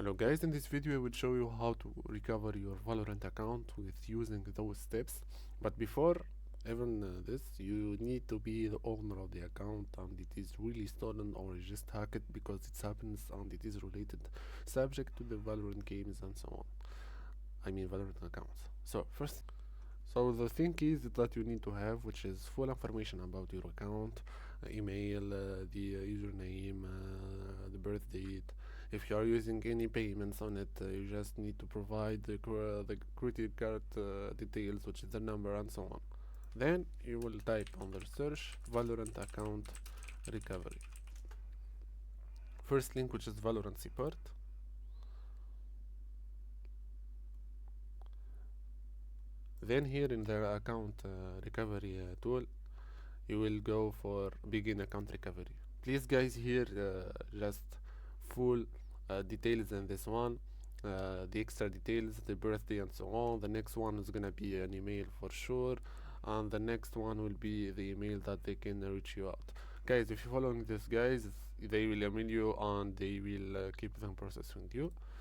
Hello guys, in this video I will show you how to recover your Valorant account with using those steps. But before even this, you need to be the owner of the account and it is really stolen or just hacked because it happens and it is related subject to the Valorant games and so on. I mean Valorant accounts. So the thing is that you need to have, which is full information about your account, email, the username, the birth date. If you are using any payments on it, you just need to provide the credit card details, which is the number and so on. Then you will type on the search Valorant account recovery. First link, which is Valorant support. Then here in the account recovery tool, you will go for begin account recovery. Please guys, here just full details in this one, the extra details, the birthday and so on. The next one is gonna be an email for sure, and the next one will be the email that they can reach you out. Guys, if you're following this guys, they will email you and they will keep them process with you.